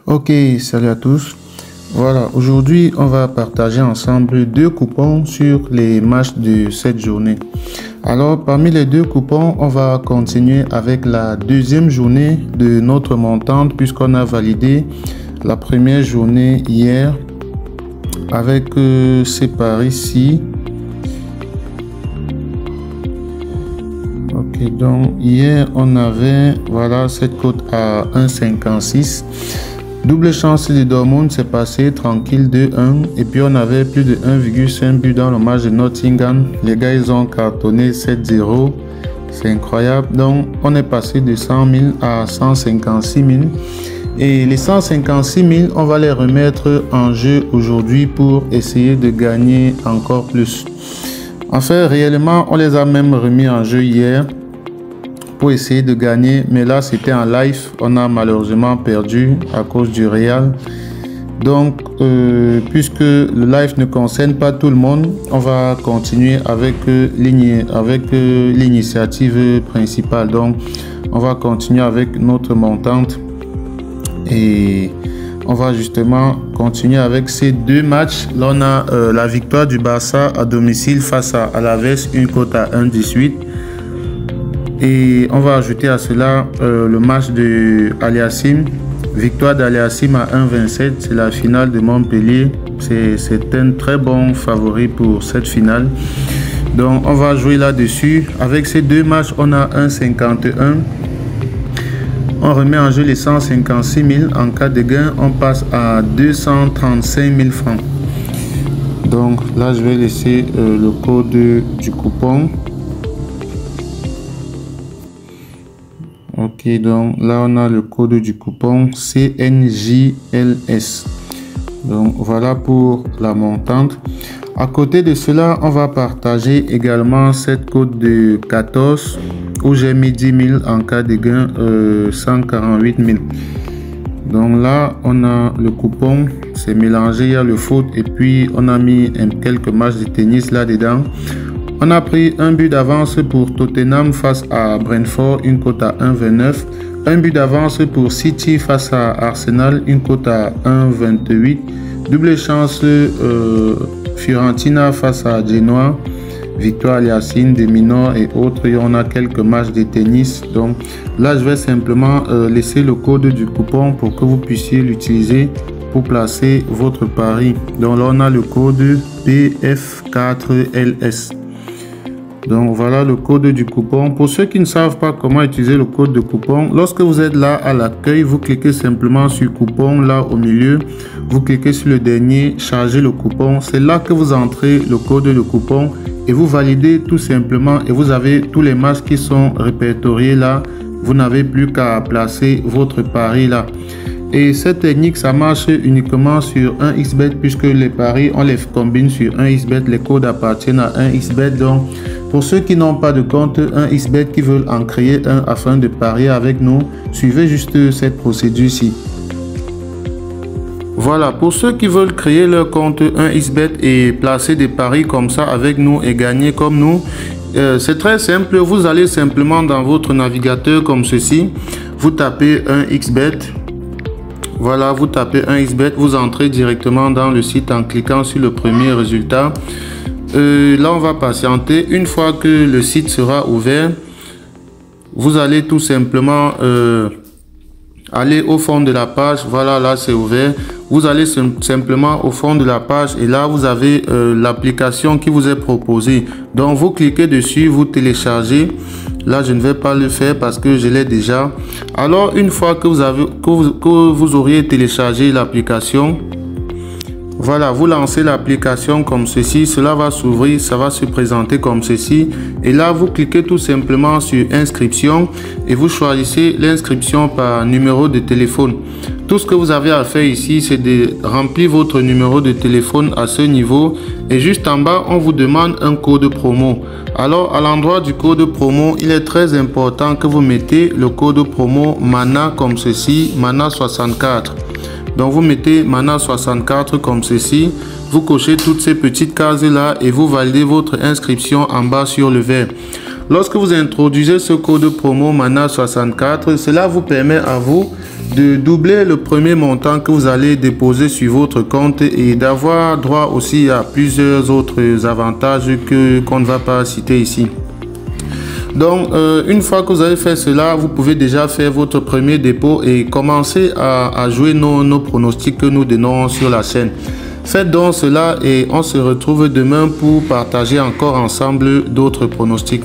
Ok, salut à tous. Voilà, aujourd'hui on va partager ensemble deux coupons sur les matchs de cette journée. Alors parmi les deux coupons, on va continuer avec la deuxième journée de notre montante puisqu'on a validé la première journée hier avec ces paris-ci. Ok, donc hier on avait voilà cette cote à 1,56. Double chance de Dortmund, c'est passé tranquille 2-1. Et puis on avait plus de 1,5 but dans le match de Nottingham. Les gars, ils ont cartonné 7-0. C'est incroyable. Donc on est passé de 100 000 à 156 000. Et les 156 000, on va les remettre en jeu aujourd'hui pour essayer de gagner encore plus. En fait, réellement, on les a même remis en jeu hier pour essayer de gagner, mais là c'était en live, on a malheureusement perdu à cause du Real. Donc puisque le live ne concerne pas tout le monde, on va continuer avec l'initiative principale. Donc on va continuer avec notre montante et on va justement continuer avec ces deux matchs. Là on a la victoire du Barça à domicile face à Alaves, une cote à 1,18. Et on va ajouter à cela le match de Aliassime, victoire d'Aliassime à 1,27, c'est la finale de Montpellier. C'est un très bon favori pour cette finale. Donc on va jouer là-dessus. Avec ces deux matchs, on a 1,51. On remet en jeu les 156 000. En cas de gain, on passe à 235 000 francs. Donc là, je vais laisser le code du coupon. Ok, donc là on a le code du coupon CNJLS. Donc voilà pour la montante. À côté de cela, on va partager également cette cote de 14 où j'ai mis 10 000 en cas de gain, 148 000. Donc là on a le coupon, c'est mélangé, il y a le foot et puis on a mis quelques matchs de tennis là-dedans. On a pris un but d'avance pour Tottenham face à Brentford, une cote à 1,29. Un but d'avance pour City face à Arsenal, une cote à 1,28. Double chance Fiorentina face à Genoa, victoire Aliassime, des mineurs et autres. Et on a quelques matchs de tennis. Donc là, je vais simplement laisser le code du coupon pour que vous puissiez l'utiliser pour placer votre pari. Donc là, on a le code PF4LS. Donc voilà le code du coupon. Pour ceux qui ne savent pas comment utiliser le code de coupon, lorsque vous êtes là à l'accueil, vous cliquez simplement sur coupon là au milieu. Vous cliquez sur le dernier, charger le coupon. C'est là que vous entrez le code de coupon et vous validez tout simplement et vous avez tous les matchs qui sont répertoriés là. Vous n'avez plus qu'à placer votre pari là. Et cette technique, ça marche uniquement sur 1xBet puisque les paris, on les combine sur 1xBet. Les codes appartiennent à 1xBet. Donc, pour ceux qui n'ont pas de compte 1xBet, qui veulent en créer un afin de parier avec nous, suivez juste cette procédure-ci. Voilà, pour ceux qui veulent créer leur compte 1xBet et placer des paris comme ça avec nous et gagner comme nous, c'est très simple. Vous allez simplement dans votre navigateur comme ceci. Vous tapez 1xBet. Voilà, vous tapez 1xBet, vous entrez directement dans le site en cliquant sur le premier résultat. Là, on va patienter. Une fois que le site sera ouvert, vous allez tout simplement aller au fond de la page. Voilà, là, c'est ouvert. Vous allez simplement au fond de la page et là, vous avez l'application qui vous est proposée. Donc, vous cliquez dessus, vous téléchargez. Là, je ne vais pas le faire parce que je l'ai déjà. Alors, une fois que vous auriez téléchargé l'application, voilà, vous lancez l'application comme ceci. Cela va s'ouvrir, ça va se présenter comme ceci. Et là, vous cliquez tout simplement sur inscription et vous choisissez l'inscription par numéro de téléphone. Tout ce que vous avez à faire ici, c'est de remplir votre numéro de téléphone à ce niveau. Et juste en bas, on vous demande un code promo. Alors, à l'endroit du code promo, il est très important que vous mettez le code promo MANA comme ceci, MANA 64. Donc, vous mettez MANA 64 comme ceci. Vous cochez toutes ces petites cases là et vous validez votre inscription en bas sur le vert. Lorsque vous introduisez ce code promo MANA 64, cela vous permet à vous de doubler le premier montant que vous allez déposer sur votre compte et d'avoir droit aussi à plusieurs autres avantages qu'on ne va pas citer ici. Donc, une fois que vous avez fait cela, vous pouvez déjà faire votre premier dépôt et commencer à jouer nos pronostics que nous donnons sur la chaîne. Faites donc cela et on se retrouve demain pour partager encore ensemble d'autres pronostics.